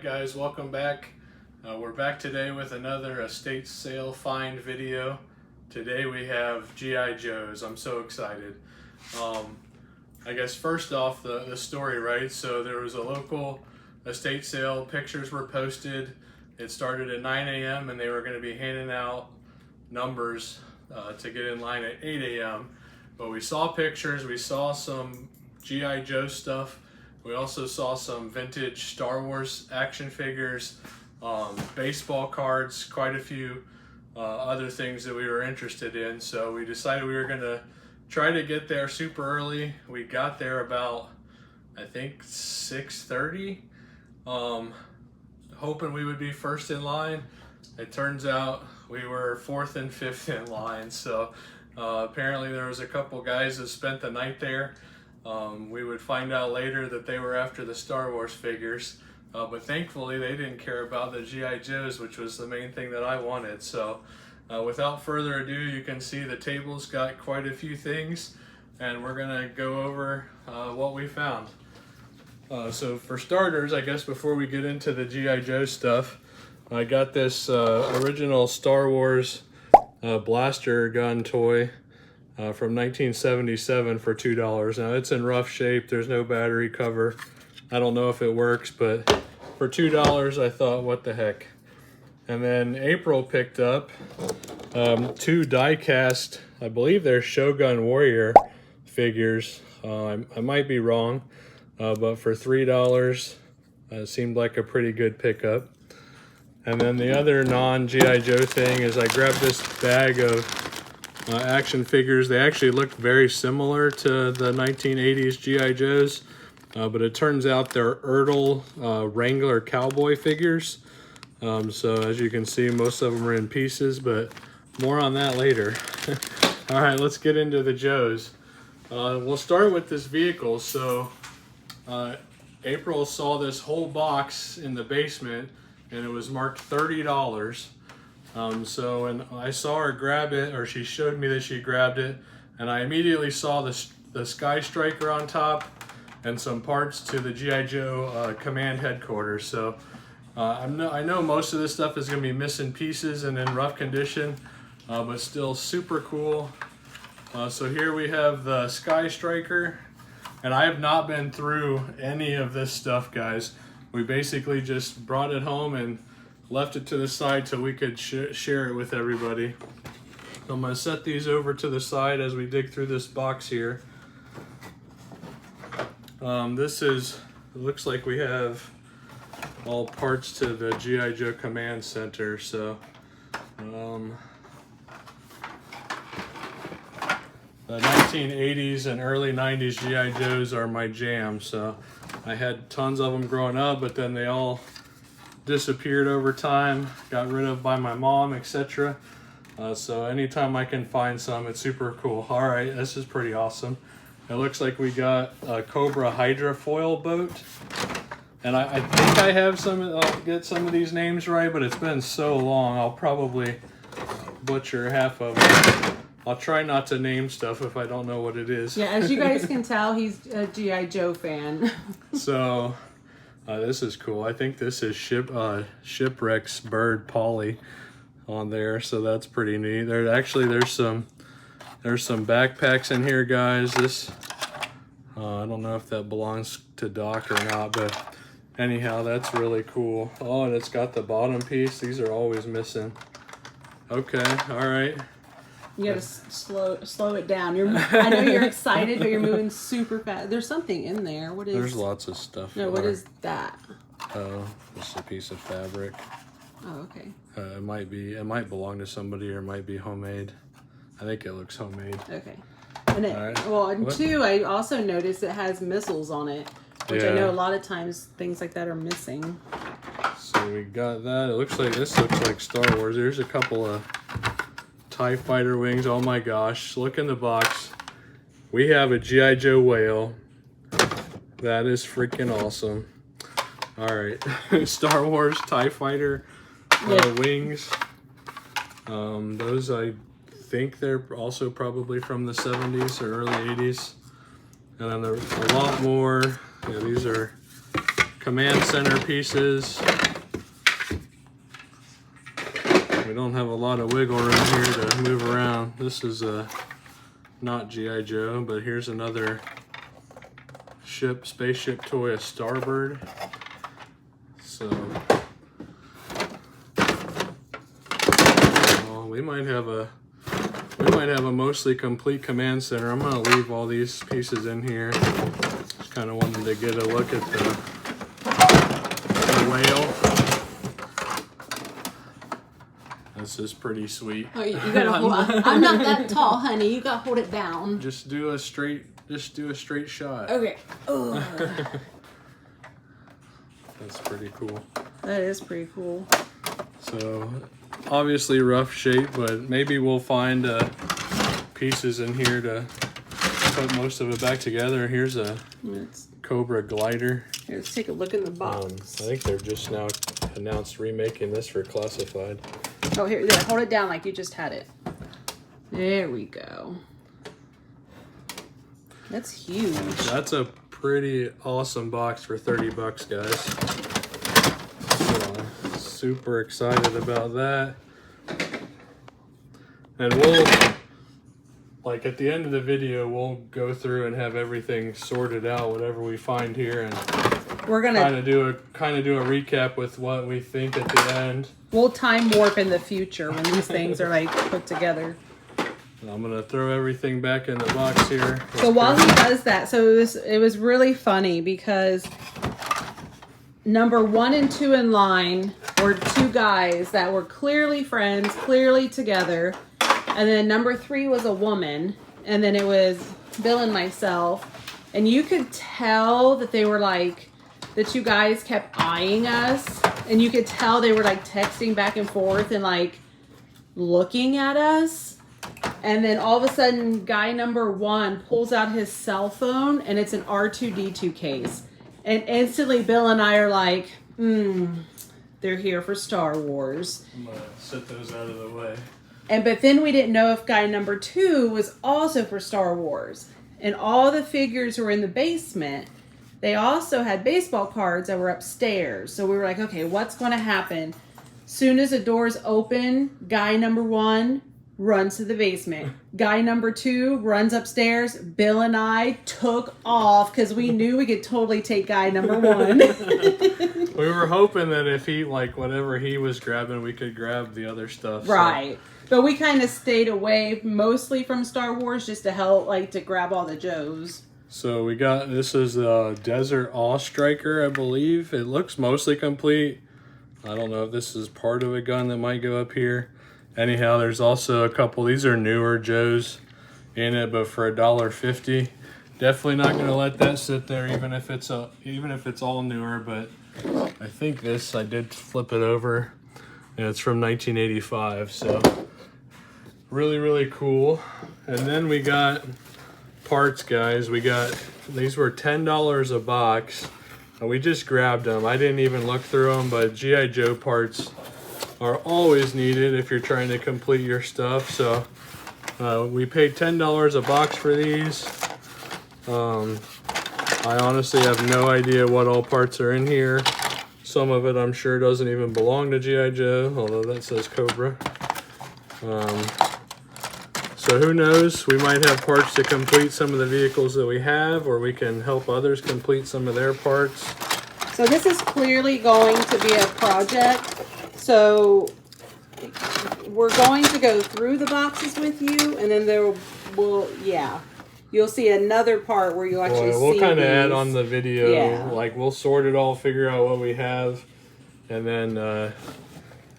guys, welcome back. We're back today with another estate sale find video. Today we have G.I. Joes. I'm so excited. I guess first off, the story, right? So there was a local estate sale, pictures were posted. It started at 9 a.m. and they were going to be handing out numbers to get in line at 8 a.m. But we saw pictures, we saw some G.I. Joe stuff. We also saw some vintage Star Wars action figures, baseball cards, quite a few other things that we were interested in. So we decided we were gonna try to get there super early. We got there about, I think, 6:30, hoping we would be first in line. It turns out we were fourth and fifth in line. So apparently there was a couple guys that spent the night there. We would find out later that they were after the Star Wars figures, but thankfully they didn't care about the G.I. Joes, which was the main thing that I wanted. So without further ado, you can see the table's got quite a few things, and we're gonna go over what we found. So for starters, I guess before we get into the G.I. Joe stuff, I got this original Star Wars blaster gun toy from 1977 for $2. Now it's in rough shape, there's no battery cover. I don't know if it works, but for $2 I thought, what the heck. And then April picked up two die-cast, I believe they're Shogun Warrior figures. I might be wrong, but for $3 it seemed like a pretty good pickup. And then the other non-G.I. Joe thing is I grabbed this bag of action figures. They actually look very similar to the 1980s G.I. Joes, but it turns out they're Ertl Wrangler cowboy figures. So as you can see, most of them are in pieces, but more on that later. All right, let's get into the Joes. We'll start with this vehicle. So April saw this whole box in the basement and it was marked $30. So when I saw her grab it, or she showed me that she grabbed it, and I immediately saw the Sky Striker on top and some parts to the G.I. Joe command headquarters. So I know most of this stuff is going to be missing pieces and in rough condition, but still super cool. So here we have the Sky Striker, and I have not been through any of this stuff, guys. We basically just brought it home and left it to the side so we could share it with everybody. So I'm going to set these over to the side as we dig through this box here. It looks like we have all parts to the G.I. Joe Command Center. So the 1980s and early 90s G.I. Joes are my jam. So I had tons of them growing up, but then they all disappeared over time, got rid of by my mom, etc. So anytime I can find some, it's super cool. All right, this is pretty awesome. It looks like we got a Cobra Hydra foil boat, and I think I have some. I'll get some of these names right, but it's been so long, I'll probably butcher half of it. I'll try not to name stuff if I don't know what it is. Yeah, as you guys can tell, he's a G.I. Joe fan. So this is cool. I think this is Shipwreck's bird Polly on there, so that's pretty neat. There's some backpacks in here, guys. This I don't know if that belongs to Doc or not, but anyhow, that's really cool. Oh, and it's got the bottom piece. These are always missing. Okay, all right. You gotta slow it down. I know you're excited, but you're moving super fast. There's something in there. What is? There's lots of stuff. No, what is that? Oh, just a piece of fabric. Oh, okay. It might belong to somebody, or it might be homemade. I think it looks homemade. Okay. And right. Well, and two, I also noticed it has missiles on it, which I know a lot of times things like that are missing. So we got that. This looks like Star Wars. There's a couple of TIE Fighter wings. Oh my gosh, look in the box. We have a G.I. Joe whale. That is freaking awesome. All right, Star Wars TIE Fighter wings. Those I think they're also probably from the 70s or early 80s. And then there's a lot more. Yeah, these are command center pieces. We don't have a lot of wiggle room here to move around. This is not G.I. Joe, but here's another spaceship toy, a Starbird. So we might have a mostly complete command center. I'm gonna leave all these pieces in here. Just kind of wanted to get a look at the whale. This is pretty sweet. Oh, you gotta hold. I'm not that tall, honey. You gotta hold it down. Just do a straight shot. Okay. That's pretty cool. That is pretty cool. So obviously rough shape, but maybe we'll find pieces in here to put most of it back together. Here's a Cobra glider. Here, let's take a look in the box. I think they're just now announced remaking this for classified. Oh, here, there, hold it down like you just had it. There we go. That's huge. That's a pretty awesome box for 30 bucks, guys. So, super excited about that. And we'll, like at the end of the video, we'll go through and have everything sorted out, whatever we find here, and we're gonna kind of do a recap with what we think at the end. We'll time warp in the future when these things are like put together. And I'm gonna throw everything back in the box here. So while he does that, so it was really funny because number 1 and 2 in line were 2 guys that were clearly friends, clearly together, and then number 3 was a woman, and then it was Bill and myself, and you could tell that they were like, the 2 guys kept eyeing us, and you could tell they were like texting back and forth and like looking at us. And then all of a sudden, guy number 1 pulls out his cell phone, and it's an R2-D2 case. And instantly, Bill and I are like, they're here for Star Wars. I'm gonna set those out of the way. But then we didn't know if guy number 2 was also for Star Wars. And all the figures were in the basement. They also had baseball cards that were upstairs. So we were like, okay, what's going to happen? Soon as the doors open, guy number 1 runs to the basement. Guy number 2 runs upstairs. Bill and I took off because we knew we could totally take guy number 1. We were hoping that if he, like, whatever he was grabbing, we could grab the other stuff. Right. So. But we kind of stayed away mostly from Star Wars just to help, like, to grab all the Joes. So we got, this is a Desert Awe Striker, I believe. It looks mostly complete. I don't know if this is part of a gun that might go up here. Anyhow, there's also a couple, these are newer Joes in it, but for $1.50. Definitely not gonna let that sit there, even if it's all newer, but I think this, I did flip it over, and it's from 1985, so really, really cool. And then we got parts, guys. We got, these were $10 a box. We just grabbed them. I didn't even look through them, but G.I. Joe parts are always needed if you're trying to complete your stuff. So we paid $10 a box for these. I honestly have no idea what all parts are in here. Some of it I'm sure doesn't even belong to G.I. Joe, although that says Cobra. So who knows, we might have parts to complete some of the vehicles that we have, or we can help others complete some of their parts. So this is clearly going to be a project. So we're going to go through the boxes with you, and then you'll see another part where you'll actually see we'll kind of these. add on the video. Yeah. Like we'll sort it all, figure out what we have, and then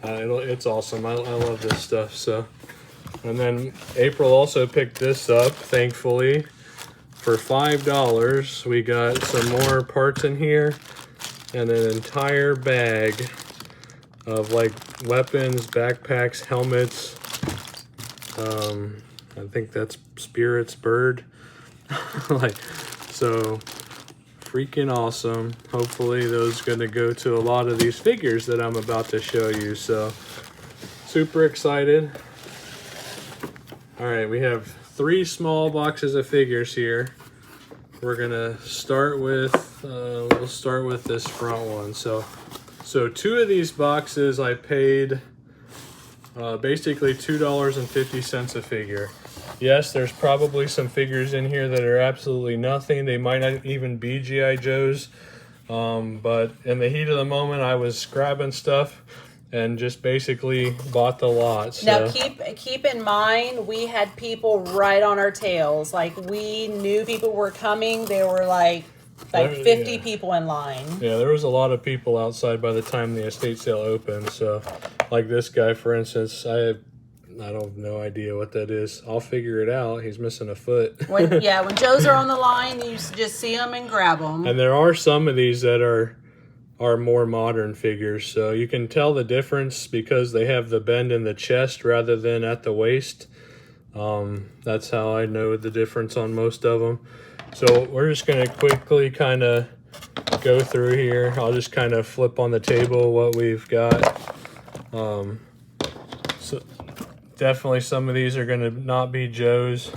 it's awesome. I love this stuff. So. And then April also picked this up, thankfully, for $5. We got some more parts in here and an entire bag of like weapons, backpacks, helmets. I think that's Spirit's bird. So freaking awesome. Hopefully those are gonna go to a lot of these figures that I'm about to show you. So super excited. All right, we have 3 small boxes of figures here. we're gonna start with we'll start with this front one. So two of these boxes I paid basically $2.50 a figure. Yes, there's probably some figures in here that are absolutely nothing. They might not even be G.I. Joes. But in the heat of the moment, I was grabbing stuff and just basically bought the lot. So. Now keep in mind, we had people right on our tails. Like, we knew people were coming. There were like 50 people in line. Yeah, there was a lot of people outside by the time the estate sale opened. So, like this guy, for instance, I don't have no idea what that is. I'll figure it out. He's missing a foot. when Joes are on the line, you just see them and grab them. And there are some of these that are more modern figures. So you can tell the difference because they have the bend in the chest rather than at the waist. That's how I know the difference on most of them. So we're just going to quickly kind of go through here. I'll just kind of flip on the table what we've got. So definitely some of these are going to not be Joe's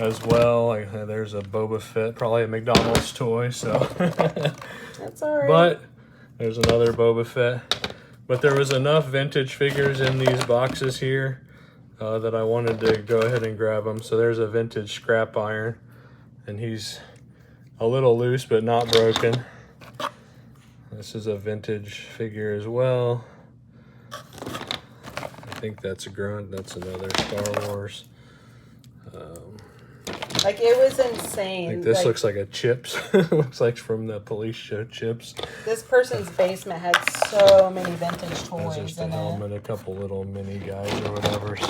as well. Like, there's a Boba Fett, probably a McDonald's toy. So that's all right. But there's another Boba Fett. But there was enough vintage figures in these boxes here that I wanted to go ahead and grab them. So there's a vintage scrap iron, and he's a little loose but not broken. This is a vintage figure as well. I think that's a Grunt. That's another Star Wars. Like, it was insane. I think this looks like a Chips. Looks like from the police show Chips. This person's basement had so many vintage toys There's just a in helmet, a couple little mini guys or whatever. So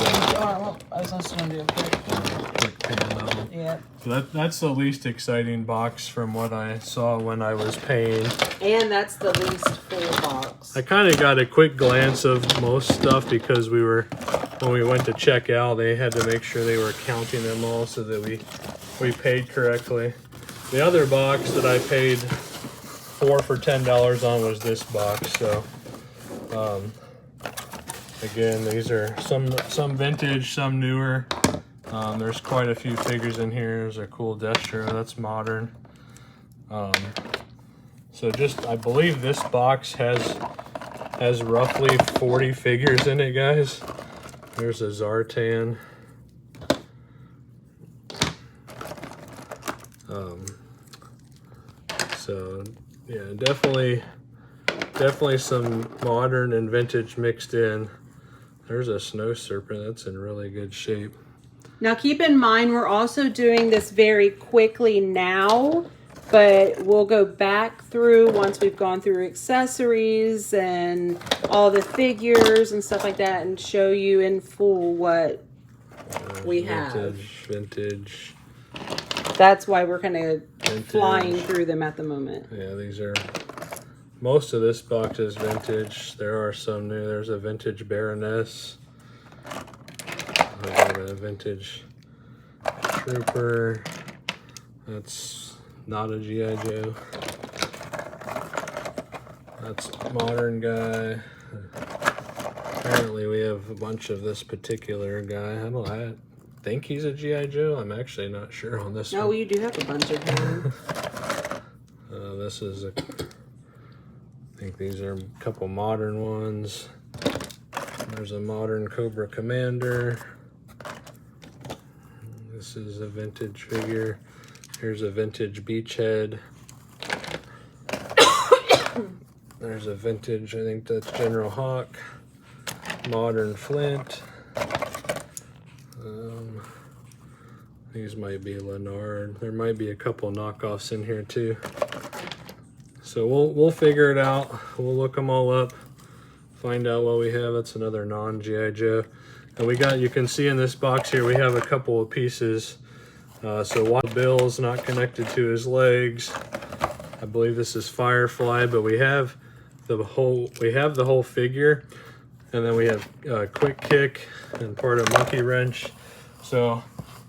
I was just going to do a quick pan of them. Yeah. So that's the least exciting box from what I saw when I was paying. And that's the least full box. I kind of got a quick glance of most stuff because when we went to check out, they had to make sure they were counting them all so that we paid correctly. The other box that I paid $4 for $10 on was this box. So again, these are some vintage, some newer. There's quite a few figures in here. There's a cool Destro, that's modern. So I believe this box has roughly 40 figures in it, guys. There's a Zartan. So yeah, definitely some modern and vintage mixed in. There's a Snow Serpent, that's in really good shape. Now keep in mind, we're also doing this very quickly now, but we'll go back through once we've gone through accessories and all the figures and stuff like that and show you in full what we have. Vintage. That's why we're kind of flying through them at the moment. Yeah, most of this box is vintage. There are some new. There's a vintage Baroness. I got a vintage Trooper. That's not a G.I. Joe. That's a modern guy. Apparently we have a bunch of this particular guy. I think he's a G.I. Joe. I'm actually not sure on this one. No, you do have a bunch of them. This is I think these are a couple modern ones. There's a modern Cobra Commander. This is a vintage figure. Here's a vintage Beachhead. There's a vintage, I think that's General Hawk. Modern Flint. These might be Leonard. There might be a couple knockoffs in here too. So we'll figure it out. We'll look them all up, find out what we have. That's another non-G.I. Joe. And you can see in this box here, we have a couple of pieces. So Wild Bill's not connected to his legs. I believe this is Firefly, but we have the whole figure. And then we have Quick Kick and part of Monkey Wrench. So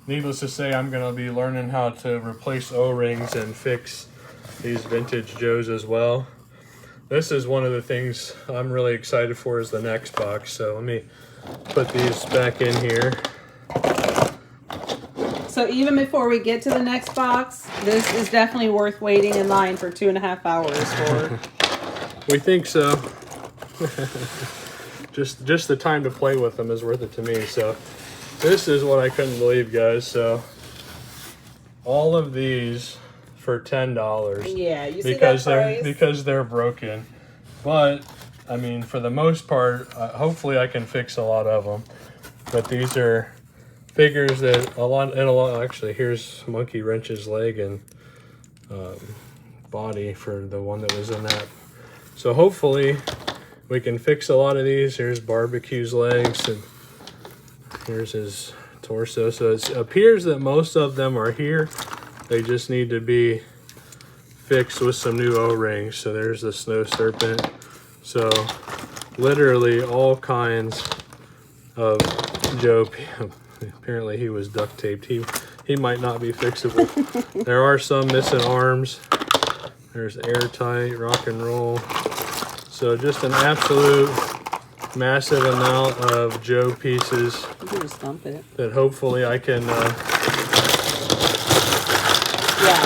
needless to say, I'm gonna be learning how to replace O-rings and fix these vintage Joes as well. This is one of the things I'm really excited for is the next box. So let me put these back in here. So So even before we get to the next box, this is definitely worth waiting in line for 2.5 hours for. We think so. just the time to play with them is worth it to me. So this is what I couldn't believe, guys. So all of these for $10. Yeah, you see that price? Because they're broken. But I mean, for the most part, hopefully I can fix a lot of them. But these are figures that a lot. Actually, here's Monkey Wrench's leg and body for the one that was in that. So hopefully we can fix a lot of these. Here's Barbecue's legs, and here's his torso. So it appears that most of them are here. They just need to be fixed with some new O-rings. So there's the Snow Serpent. So literally all kinds of Joe. Apparently he was duct taped. He might not be fixable. There are some missing arms. There's Airtight, Rock and Roll. So just an absolute massive amount of Joe pieces. You can just dump it. That hopefully I can. Yeah,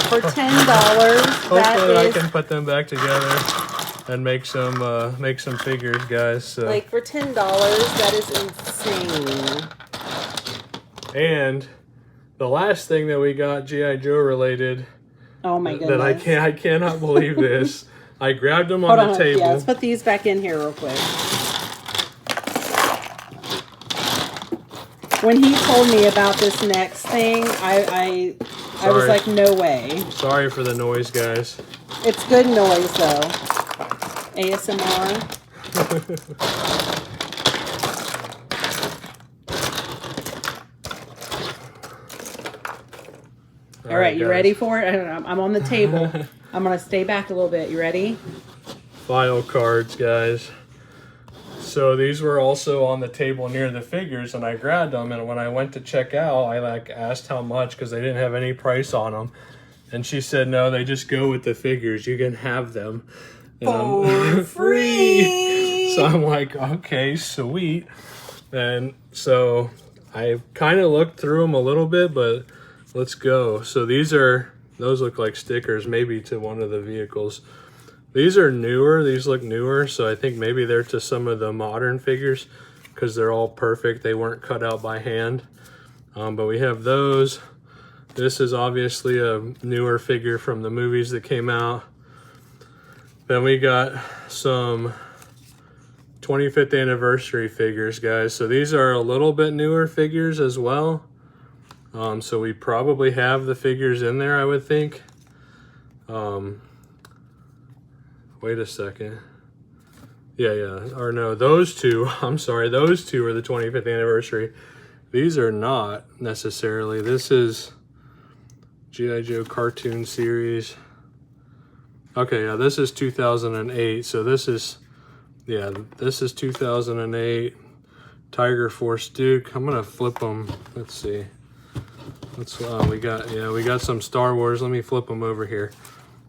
for $10. Hopefully I can put them back together and make some figures, guys. So. Like for $10, that is insane. And the last thing that we got G.I. Joe related. Oh my goodness. That I cannot believe this. I grabbed them on the table. Yeah, let's put these back in here real quick. When he told me about this next thing, I was like, no way. Sorry for the noise, guys. It's good noise though. ASMR. All right, you ready for it? I'm on the table. I'm going to stay back a little bit. You ready? File cards, guys. So these were also on the table near the figures, and I grabbed them, and when I went to check out, I asked how much because they didn't have any price on them. And she said, no, they just go with the figures. You can have them. For free! So I'm like, okay, sweet. And so I kind of looked through them a little bit, but let's go. So those look like stickers, maybe to one of the vehicles. These are newer. These look newer, so I think maybe they're to some of the modern figures because they're all perfect. They weren't cut out by hand. But we have those. This is obviously a newer figure from the movies that came out. Then we got some 25th anniversary figures, guys. So these are a little bit newer figures as well. So we probably have the figures in there, I would think. Wait a second. Yeah. Or no, those two. I'm sorry. Those two are the 25th anniversary. These are not necessarily. This is G.I. Joe cartoon series. Okay, yeah, this is 2008. So this is 2008. Tiger Force Duke. I'm gonna flip them. Let's see. We got some Star Wars. Let me flip them over here.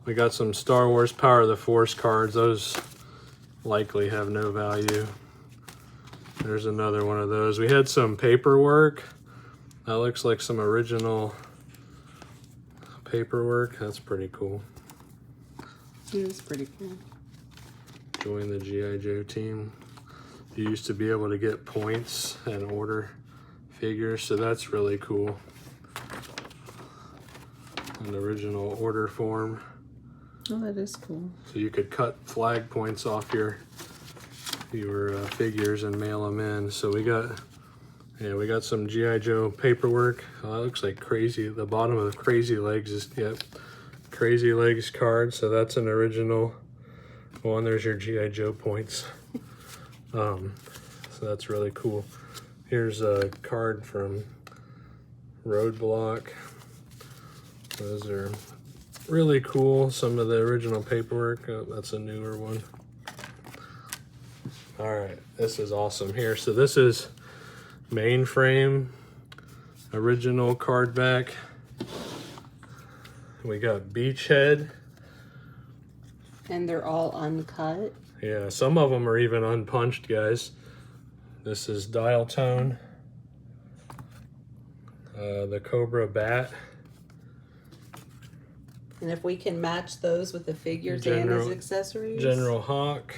We got some Star Wars Power of the Force cards. Those likely have no value. There's another one of those. We had some paperwork. That looks like some original paperwork. That's pretty cool. It is pretty cool. Join the G.I. Joe team. You used to be able to get points and order figures, so that's really cool. An original order form. Oh, that is cool. So you could cut flag points off your figures and mail them in. So we got some G.I. Joe paperwork. That looks like Crazy. The bottom of the Crazy Legs is Crazy Legs card. So that's an original one. There's your G.I. Joe points. So that's really cool. Here's a card from Roadblock. Those are really cool. Some of the original paperwork. Oh, that's a newer one. All right, this is awesome here. So this is Mainframe, original card back. We got Beachhead. And they're all uncut. Yeah, some of them are even unpunched, guys. This is Dial Tone. the Cobra bat. And if we can match those with the figures and his accessories. General Hawk.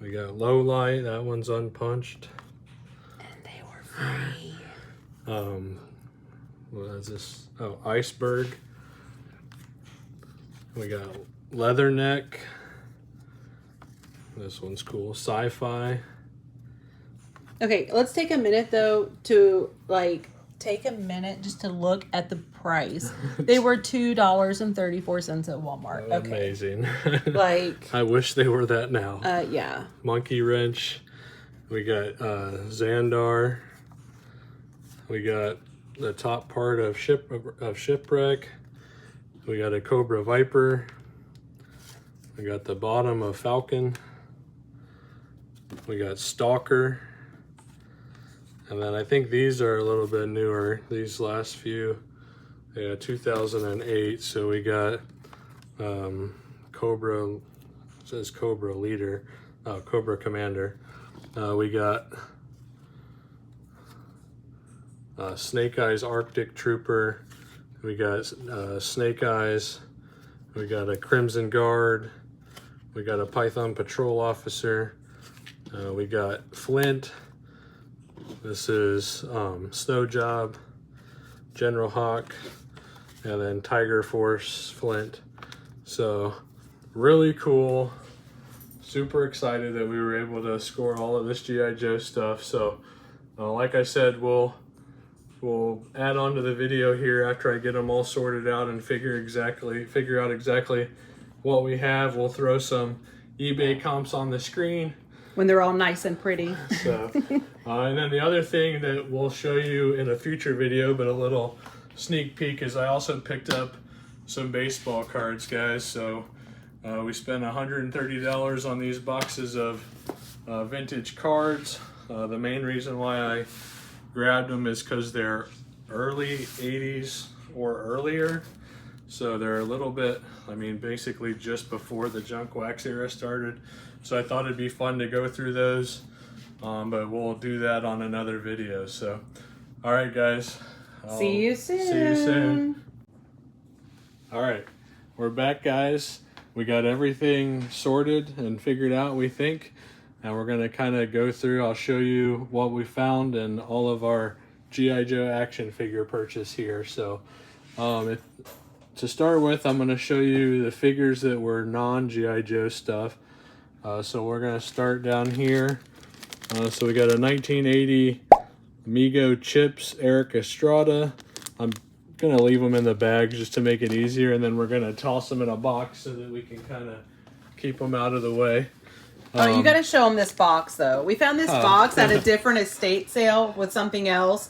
We got Low Light, that one's unpunched. And they were free. What is this? Oh, Iceberg. We got Leatherneck. This one's cool. Sci-Fi. Okay, let's take a minute though to take a minute just to look at the price. They were $2.34 at Walmart. Okay. Amazing. Like I wish they were that now. Yeah. Monkey Wrench. We got Xandar. We got the top part of Shipwreck. We got a Cobra Viper. We got the bottom of Falcon. We got Stalker. And then I think these are a little bit newer. These last few, yeah, 2008. So we got Cobra, it says Cobra Leader, Cobra Commander. We got Snake Eyes Arctic Trooper. We got Snake Eyes. We got a Crimson Guard. We got a Python Patrol Officer. We got Flint. This is Snow Job, General Hawk, and then Tiger Force Flint. So really cool. Super excited that we were able to score all of this G.I. Joe stuff. So like I said, we'll add on to the video here after I get them all sorted out and figure out exactly what we have. We'll throw some eBay comps on the screen when they're all nice and pretty. So, and then the other thing that we'll show you in a future video, but a little sneak peek, is I also picked up some baseball cards, guys. So we spent $130 on these boxes of vintage cards. The main reason why I grabbed them is because they're early 80s or earlier. So they're a little bit, I mean, basically just before the junk wax era started. So I thought it'd be fun to go through those, but we'll do that on another video. So, all right, guys. See you soon. See you soon. All right, we're back, guys. We got everything sorted and figured out, we think. And we're gonna kind of go through, I'll show you what we found and all of our G.I. Joe action figure purchase here. So, to start with, I'm gonna show you the figures that were non-G.I. Joe stuff. So we're gonna start down here. So we got a 1980 Mego Chips Eric Estrada. I'm gonna leave them in the bag just to make it easier, and then we're gonna toss them in a box so that we can kind of keep them out of the way. You gotta show them this box though. We found this box at a different estate sale with something else.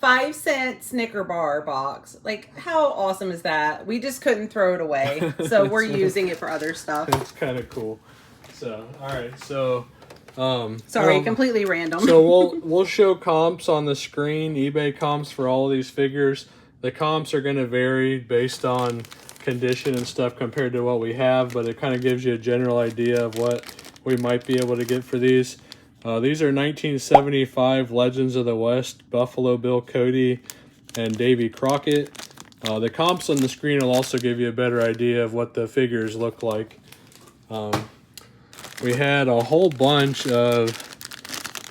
5-cent Snicker bar box. Like, how awesome is that? We just couldn't throw it away, so we're using it for other stuff. It's kind of cool. So, all right. So, sorry, completely random. So we'll show comps on the screen, eBay comps for all of these figures. The comps are going to vary based on condition and stuff compared to what we have, but it kind of gives you a general idea of what we might be able to get for these. These are 1975 Legends of the West, Buffalo Bill Cody and Davy Crockett. The comps on the screen will also give you a better idea of what the figures look like. We had a whole bunch of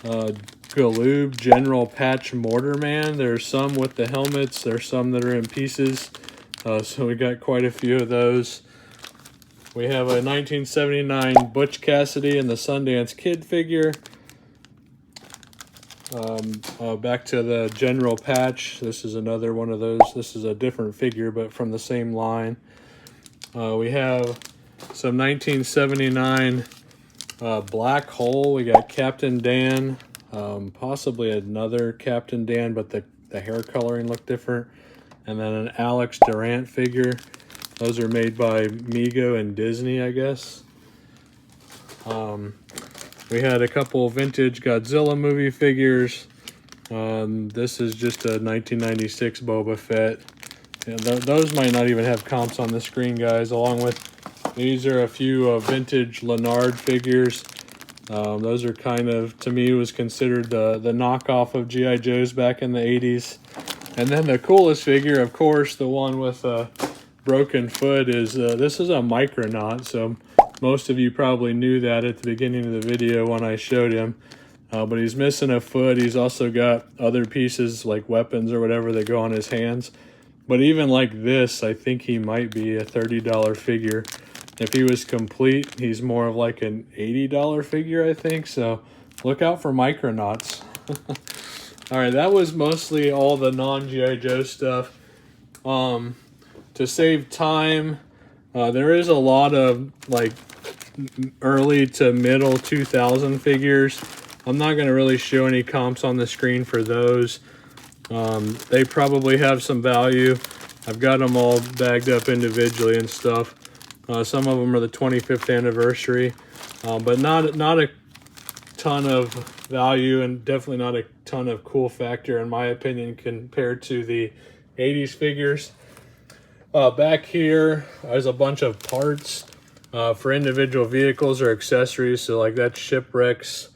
Galoob General Patch Mortarman. There's some with the helmets. There's some that are in pieces. So we got quite a few of those. We have a 1979 Butch Cassidy and the Sundance Kid figure. Back to the General Patch. This is another one of those. This is a different figure, but from the same line. We have some 1979 Black Hole. We got Captain Dan, possibly another Captain Dan, but the hair coloring looked different. And then an Alex Durant figure. Those are made by Mego and Disney, I guess. We had a couple vintage Godzilla movie figures. This is just a 1996 Boba Fett. And those might not even have comps on the screen, guys, along with these are a few vintage Leonard figures. Those are kind of, to me, was considered the knockoff of G.I. Joes back in the 80s. And then the coolest figure, of course, the one with a broken foot is, this is a Micronaut. So most of you probably knew that at the beginning of the video when I showed him. But he's missing a foot. He's also got other pieces like weapons or whatever that go on his hands. But even like this, I think he might be a $30 figure. If he was complete, he's more of like an $80 figure, I think. So look out for Micronauts. All right, that was mostly all the non-G.I. Joe stuff. To save time, there is a lot of like early to middle 2000 figures. I'm not going to really show any comps on the screen for those. They probably have some value. I've got them all bagged up individually and stuff. Some of them are the 25th anniversary, but not a ton of value, and definitely not a ton of cool factor in my opinion compared to the 80s figures. Back here there's a bunch of parts for individual vehicles or accessories. So like that Shipwrecks,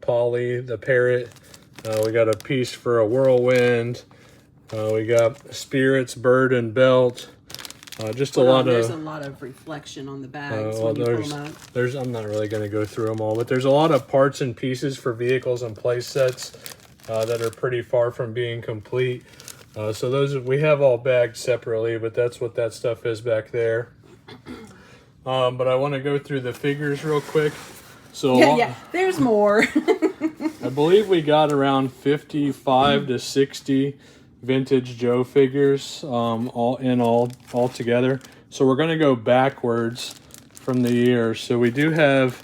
Polly, the Parrot. We got a piece for a Whirlwind. We got Spirits, Bird, and Belt. Just a lot there's of... a lot of reflection on the bags when you pull them out. I'm not really going to go through them all, but there's a lot of parts and pieces for vehicles and play sets that are pretty far from being complete. So those we have all bagged separately, but that's what that stuff is back there. But I want to go through the figures real quick. So Yeah, there's more. I believe we got around 55 to 60 vintage Joe figures all together. So we're going to go backwards from the year. So we do have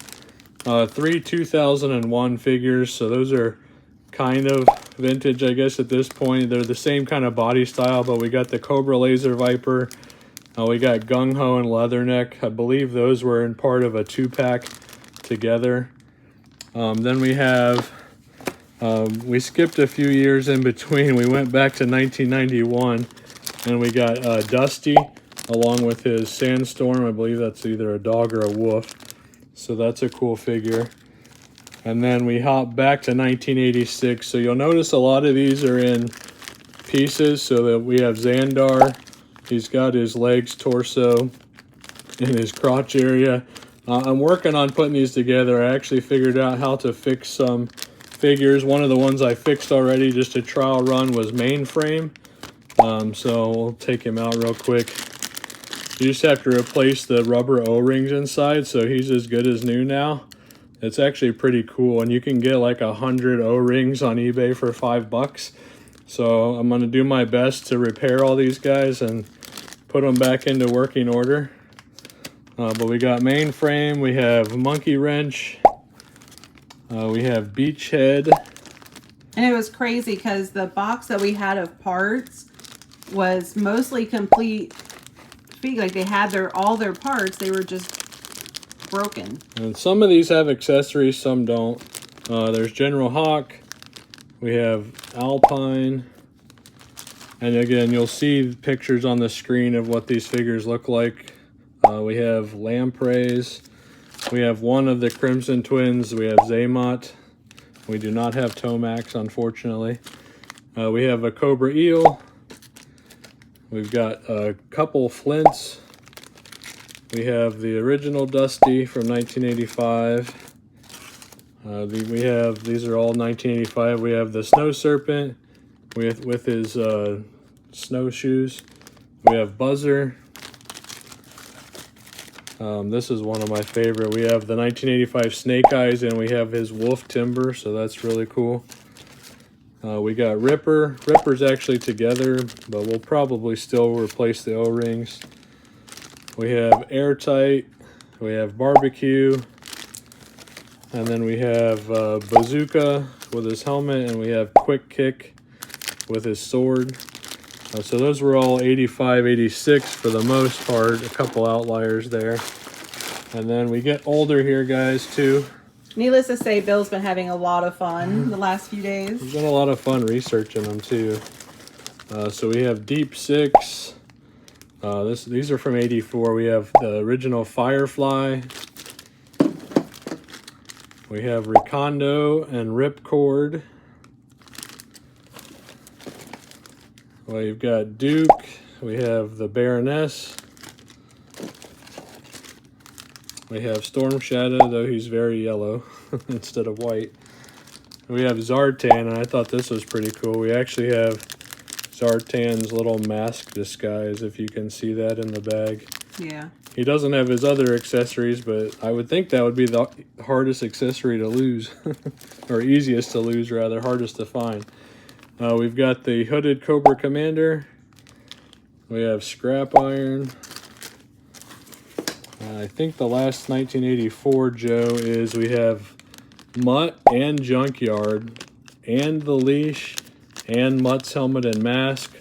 3 2001 figures. So those are kind of vintage, I guess, at this point. They're the same kind of body style, but we got the Cobra Laser Viper. We got Gung Ho and Leatherneck. I believe those were in part of a 2-pack together. Then we have, we skipped a few years in between. We went back to 1991, and we got Dusty along with his Sandstorm. I believe that's either a dog or a wolf. So that's a cool figure. And then we hop back to 1986. So you'll notice a lot of these are in pieces. So that we have Xandar. He's got his legs, torso, and his crotch area. I'm working on putting these together. I actually figured out how to fix some figures. One of the ones I fixed already, just a trial run, was Mainframe. So we'll take him out real quick. You just have to replace the rubber O-rings inside, so he's as good as new now. It's actually pretty cool, and you can get like 100 O-rings on eBay for $5. So I'm going to do my best to repair all these guys and put them back into working order. But we got Mainframe, we have Monkey Wrench, we have Beachhead. And it was crazy because the box that we had of parts was mostly complete. Like they had all their parts, they were just broken. And some of these have accessories, some don't. There's General Hawk, we have Alpine, and again you'll see pictures on the screen of what these figures look like. We have Lampreys, we have one of the Crimson Twins, we have Zaymot, we do not have Tomax unfortunately. We have a Cobra Eel, we've got a couple Flints, we have the original Dusty from 1985. We have, these are all 1985. We have the Snow Serpent with his snowshoes. We have Buzzer. This is one of my favorite. We have the 1985 Snake Eyes, and we have his Wolf Timber, so that's really cool. We got Ripper. Ripper's actually together, but we'll probably still replace the O-rings. We have Airtight. We have Barbecue. And then we have Bazooka with his helmet, and we have Quick Kick with his sword. So those were all 85, 86 for the most part. A couple outliers there. And then we get older here, guys, too. Needless to say, Bill's been having a lot of fun the last few days. We've done a lot of fun researching them, too. So we have Deep Six. These are from 84. We have the original Firefly. We have Recondo and Ripcord. Well, you've got Duke. We have the Baroness. We have Storm Shadow, though he's very yellow instead of white. We have Zartan, and I thought this was pretty cool. We actually have Zartan's little mask disguise, if you can see that in the bag. Yeah. He doesn't have his other accessories, but I would think that would be the hardest accessory to lose. Or easiest to lose, rather. Hardest to find. We've got the Hooded Cobra Commander. We have Scrap Iron. I think the last 1984 Joe is we have Mutt and Junkyard and the Leash and Mutt's helmet and mask.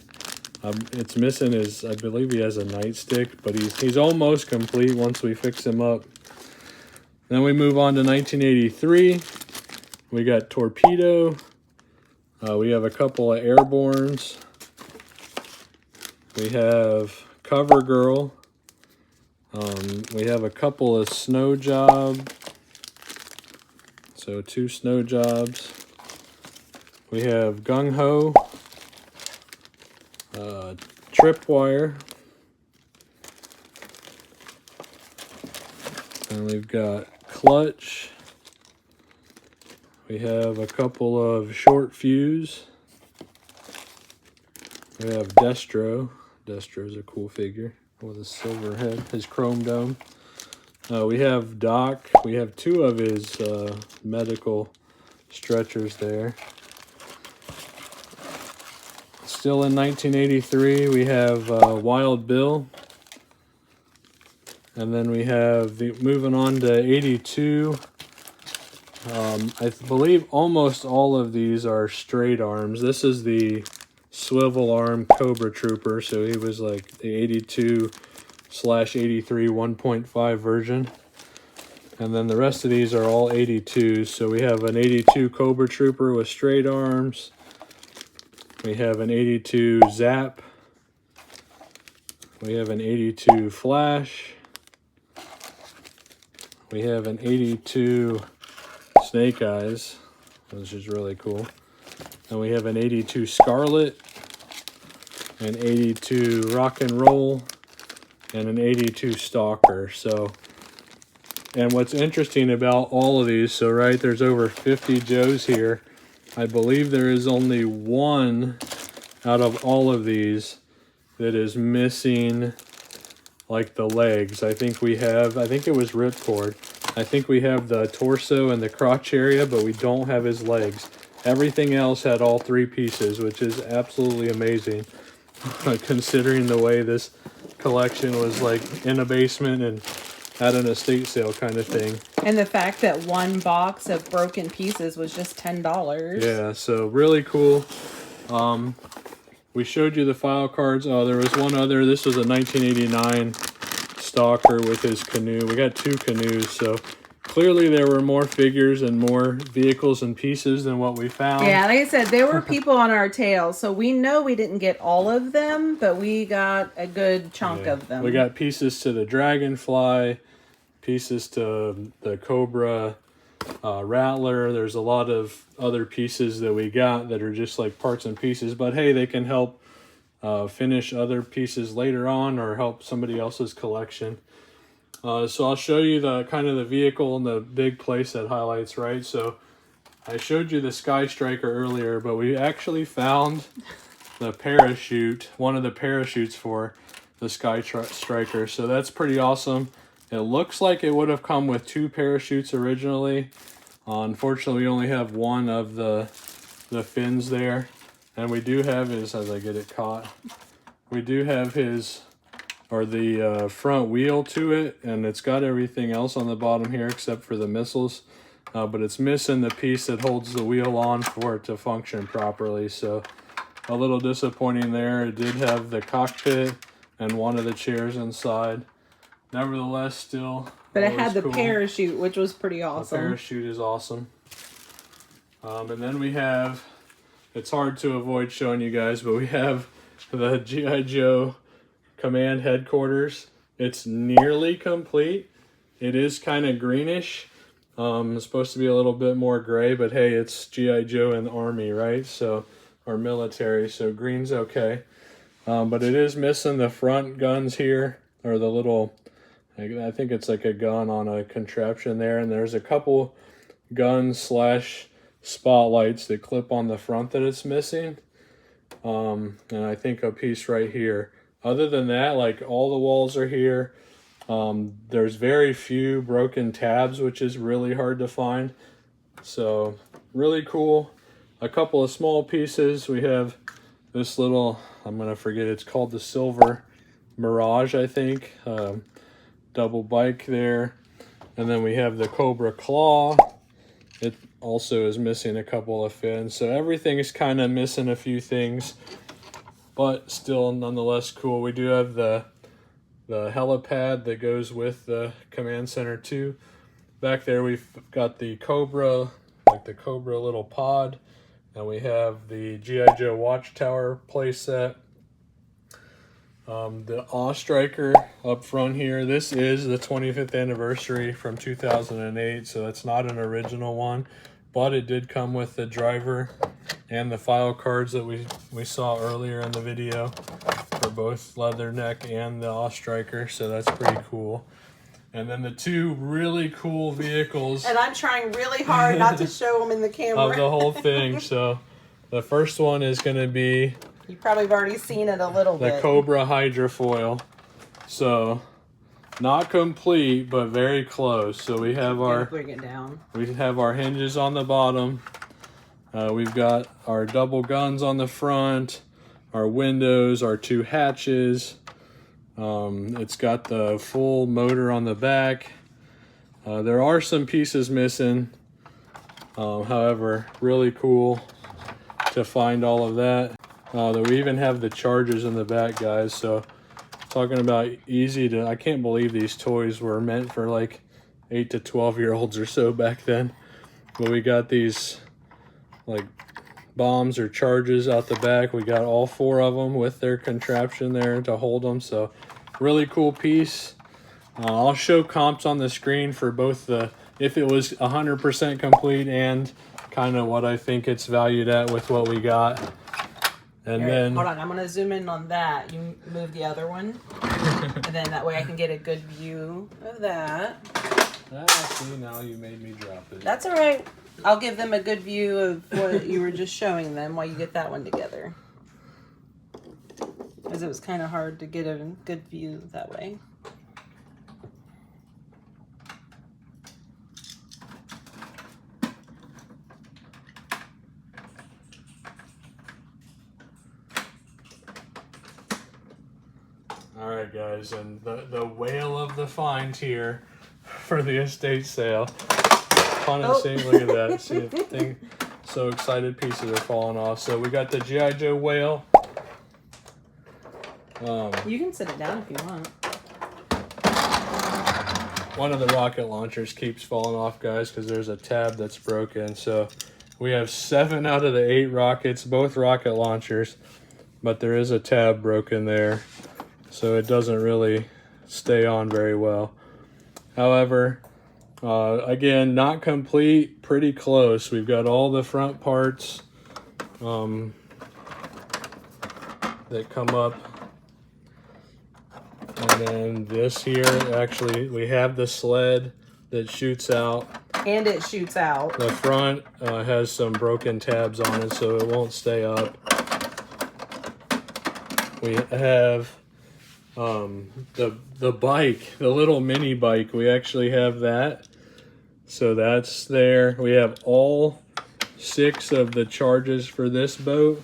It's missing his, I believe he has a nightstick, but he's almost complete once we fix him up. Then we move on to 1983. We got Torpedo. We have a couple of Airborns. We have Cover Girl. We have a couple of Snow Job. So 2 Snow Jobs. We have Gung Ho. Tripwire. And we've got Clutch. We have a couple of Short Fuse. We have Destro. Destro's a cool figure with a silver head, his chrome dome. We have Doc. We have 2 of his medical stretchers there. Still in 1983, we have Wild Bill. And then we have, moving on to 82. I believe almost all of these are straight arms. This is the swivel arm Cobra Trooper, so he was like the 82/83 1.5 version. And then the rest of these are all 82s. So we have an 82 Cobra Trooper with straight arms. We have an 82 Zap. We have an 82 Flash. We have an 82 Snake Eyes, which is really cool. And we have an 82 Scarlet, an 82 Rock and Roll, and an 82 Stalker. So, and what's interesting about all of these, so right, there's over 50 Joes here. I believe there is only one out of all of these that is missing like the legs. I think it was Ripcord. I think we have the torso and the crotch area, but we don't have his legs. Everything else had all 3 pieces, which is absolutely amazing. Considering the way this collection was like in a basement and at an estate sale kind of thing. And the fact that one box of broken pieces was just $10. Yeah, so really cool. We showed you the file cards. Oh, there was one other. This was a 1989 Stalker with his canoe. We got 2 canoes, so clearly there were more figures and more vehicles and pieces than what we found. Yeah, like I said, there were people on our tail, so we know we didn't get all of them, but we got a good chunk of them. We got pieces to the Dragonfly, pieces to the Cobra Rattler. There's a lot of other pieces that we got that are just like parts and pieces, but hey, they can help finish other pieces later on or help somebody else's collection. So I'll show you the kind of the vehicle and the big playset highlights, right? So I showed you the Sky Striker earlier, but we actually found the parachute, one of the parachutes for the Sky Striker. So that's pretty awesome. It looks like it would have come with 2 parachutes originally. Unfortunately, we only have one of the fins there. And we do have his, as I get it caught, we do have his, or the front wheel to it. And it's got everything else on the bottom here except for the missiles. But it's missing the piece that holds the wheel on for it to function properly. So a little disappointing there. It did have the cockpit and one of the chairs inside. Nevertheless, still. But it had the cool. parachute, which was pretty awesome. The parachute is awesome. And then we have, it's hard to avoid showing you guys, but we have the G.I. Joe Command Headquarters. It's nearly complete. It is kind of greenish. It's supposed to be a little bit more gray, but hey, it's G.I. Joe and the Army, right? So, or military, so green's okay. but it is missing the front guns here, or the little, I think it's like a gun on a contraption there, and there's a couple guns slash spotlights that clip on the front that it's missing, and I think a piece right here. Other than that, like, all the walls are here. There's very few broken tabs, which is really hard to find. So really cool. A couple of small pieces. We have this little, I'm gonna forget, it's called the Silver Mirage, I think. Double bike there. And then we have the Cobra Claw. It also is missing a couple of fins. So everything is kind of missing a few things, but still nonetheless cool. We do have the helipad that goes with the Command Center 2. Back there we've got the Cobra, like the Cobra little pod, and we have the G.I. Joe Watchtower playset. The Awestriker up front here. This is the 25th anniversary from 2008, so it's not an original one, but it did come with the driver and the file cards that we saw earlier in the video for both Leatherneck and the Awestriker, so that's pretty cool. And then the two really cool vehicles. And I'm trying really hard not to show them in the camera. Of the whole thing. So the first one is going to be... You probably have already seen it a little bit. The Cobra Hydrofoil. So not complete, but very close. So we have our... Bring it down. We have our hinges on the bottom. We've got our double guns on the front. Our windows, our two hatches. It's got the full motor on the back. There are some pieces missing. However, really cool to find all of that. We even have the chargers in the back, guys. So talking about easy to... I can't believe these toys were meant for like 8 to 12-year-olds or so back then. But we got these like bombs or charges out the back. We got all 4 of them with their contraption there to hold them. So really cool piece. I'll show comps on the screen for both the, if it was 100% complete, and kind of what I think it's valued at with what we got. And Here, then hold on, I'm gonna zoom in on that. You move the other one, and then that way I can get a good view of that. See, now you made me drop it. That's all right. I'll give them a good view of what you were just showing them while you get that one together. Because it was kind of hard to get a good view that way. All right, guys, and the whale of the find here for the estate sale. Fun to see. Look at that. See the thing. So excited, pieces are falling off. So we got the G.I. Joe whale. You can sit it down if you want. One of the rocket launchers keeps falling off, guys, because there's a tab that's broken. So we have 7 out of the 8 rockets, both rocket launchers, but there is a tab broken there, so it doesn't really stay on very well. However, again, not complete, pretty close. We've got all the front parts that come up. And then this here, actually, we have the sled that shoots out. And it shoots out. The front has some broken tabs on it, so it won't stay up. We have the bike, the little mini bike. We actually have that. So that's there. We have all 6 of the charges for this boat.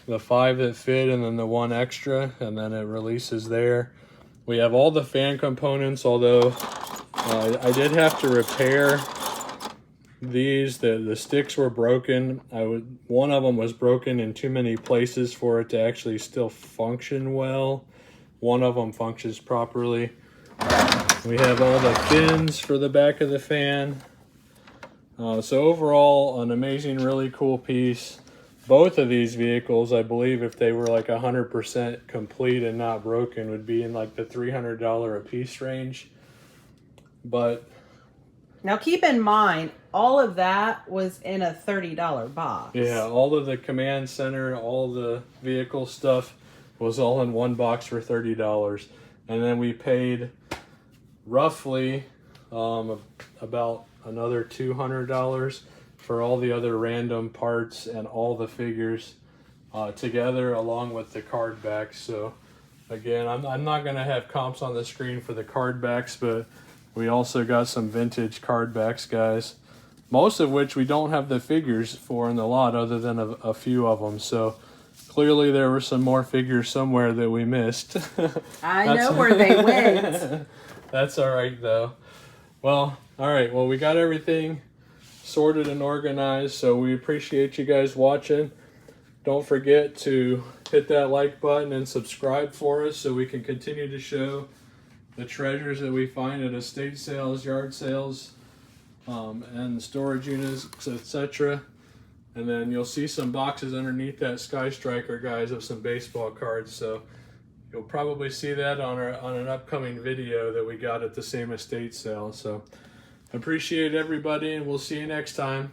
The 5 that fit, and then the 1 extra, and then it releases there. We have all the fan components, although I did have to repair these. The sticks were broken. One of them was broken in too many places for it to actually still function well. One of them functions properly. We have all the fins for the back of the fan. So overall, an amazing, really cool piece. Both of these vehicles, I believe, if they were like 100% complete and not broken, would be in like the $300 a piece range. But now keep in mind, all of that was in a $30 box. yeah, all of the command center, all the vehicle stuff was all in one box for $30. And then we paid roughly about another $200 for all the other random parts and all the figures together, along with the card backs. So again, I'm not going to have comps on the screen for the card backs, but we also got some vintage card backs, guys, most of which we don't have the figures for in the lot other than a few of them. So clearly there were some more figures somewhere that we missed. I know where they went. That's all right, though. Well, all right. Well, we got everything sorted and organized, so we appreciate you guys watching. Don't forget to hit that like button and subscribe for us so we can continue to show the treasures that we find at estate sales, yard sales, and storage units, etc. And then you'll see some boxes underneath that Sky Striker, guys, of some baseball cards. So you'll probably see that on an upcoming video that we got at the same estate sale. So appreciate everybody, and we'll see you next time.